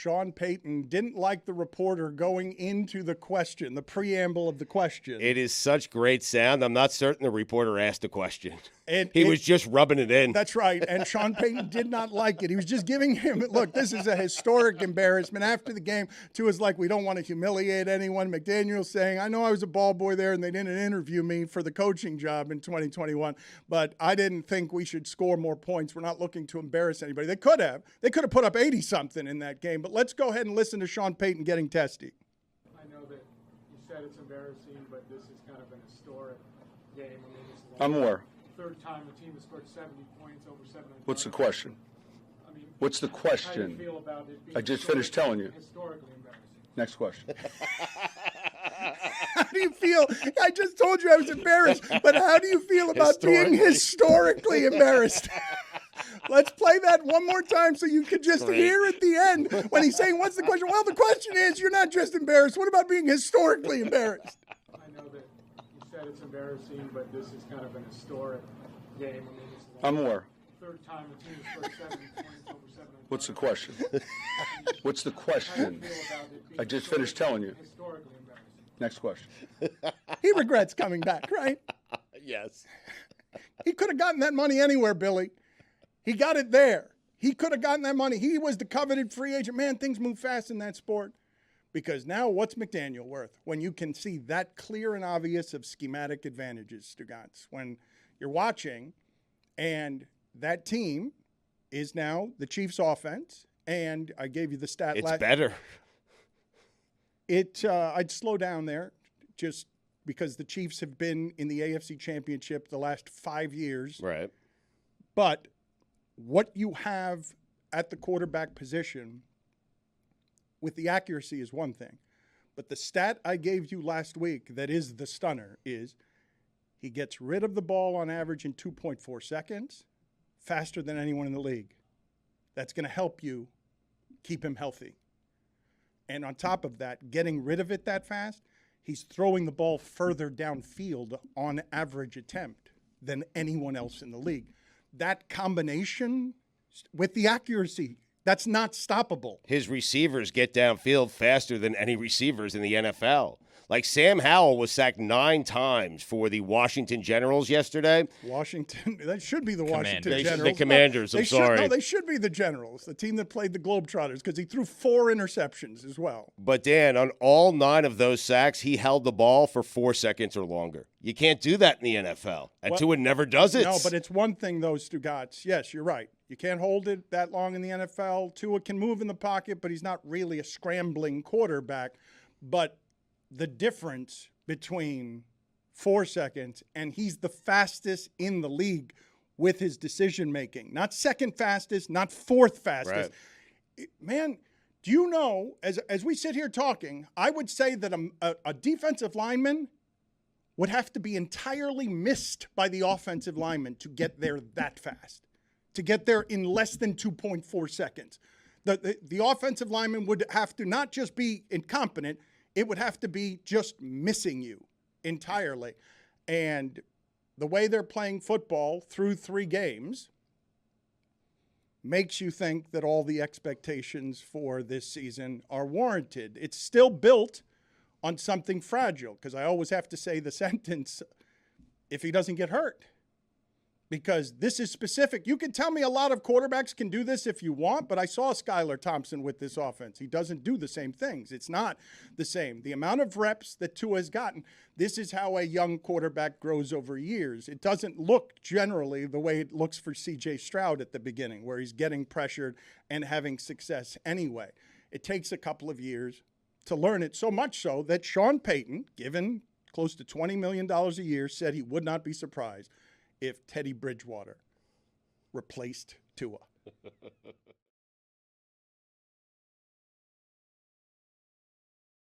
Sean Payton didn't like the reporter going into the question, the preamble of the question. It is such great sound. I'm not certain the reporter asked a question. And he was just rubbing it in. That's right. And Sean Payton did not like it. He was just giving him, look, this is a historic embarrassment. After the game, Tua's like, we don't want to humiliate anyone. McDaniel's saying, I know I was a ball boy there and they didn't interview me for the coaching job in 2021, but I didn't think we should score more points. We're not looking to embarrass anybody. They could have. They could have put up 80-something in that game. But let's go ahead and listen to Sean Payton getting testy. I know that you said it's embarrassing, but this is kind of an historic game. I mean, this is I'm more. Third time the team has scored 70 points over 7. What's the question? I mean, What's the how do question? you feel about it being I just finished telling you. Historically embarrassing. Next question. How do you feel? I just told you I was embarrassed, but how do you feel about being historically embarrassed? Let's play that one more time so you can just hear at the end when he's saying, what's the question? Well, the question is, you're not just embarrassed. What about being historically embarrassed? I know that you said it's embarrassing, but this is kind of an historic game. I mean, this is I'm more. third time the team has scored 70 points over 7. What's the question? What's the How do you question? feel about it being I just finished telling you. historically embarrassing? Next question. He regrets coming back, right? Yes. He could have gotten that money anywhere, Billy. He got it there. He could have gotten that money. He was the coveted free agent. Man, things move fast in that sport. Because now what's McDaniel worth when you can see that clear and obvious of schematic advantages, Stugotz? When you're watching and that team is now the Chiefs' offense, and I gave you the stat. It's better. I'd slow down there just because the Chiefs have been in the AFC Championship the last 5 years. Right. But what you have at the quarterback position with the accuracy is one thing. But the stat I gave you last week that is the stunner is he gets rid of the ball on average in 2.4 seconds, faster than anyone in the league. That's going to help you keep him healthy. And on top of that, getting rid of it that fast, he's throwing the ball further downfield on average attempt than anyone else in the league. That combination with the accuracy, that's not stoppable. His receivers get downfield faster than any receivers in the NFL. Like Sam Howell was sacked 9 times for the Washington Generals yesterday. Washington, that should be the Washington The Generals. Commanders, I'm sorry. No, they should be the Generals, the team that played the Globetrotters, because he threw 4 interceptions as well. But, Dan, on all 9 of those sacks, he held the ball for 4 seconds or longer. You can't do that in the NFL. And Tua never does it. No, but it's one thing, though, Stugotz. Yes, you're right. You can't hold it that long in the NFL. Tua can move in the pocket, but he's not really a scrambling quarterback. But the difference between 4 seconds and he's the fastest in the league with his decision-making. Not second fastest, not fourth fastest. Right. Man, do you know, as we sit here talking, I would say that a defensive lineman would have to be entirely missed by the offensive lineman to get there that fast, to get there in less than 2.4 seconds. The offensive lineman would have to not just be incompetent, it would have to be just missing you entirely. And the way they're playing football through 3 games makes you think that all the expectations for this season are warranted. It's still built on something fragile, because I always have to say the sentence, if he doesn't get hurt. Because this is specific. You can tell me a lot of quarterbacks can do this if you want, but I saw Skylar Thompson with this offense. He doesn't do the same things. It's not the same. The amount of reps that Tua has gotten, this is how a young quarterback grows over years. It doesn't look generally the way it looks for C.J. Stroud at the beginning, where he's getting pressured and having success anyway. It takes a couple of years to learn it, so much so that Sean Payton, given close to $20 million a year, said he would not be surprised if Teddy Bridgewater replaced Tua.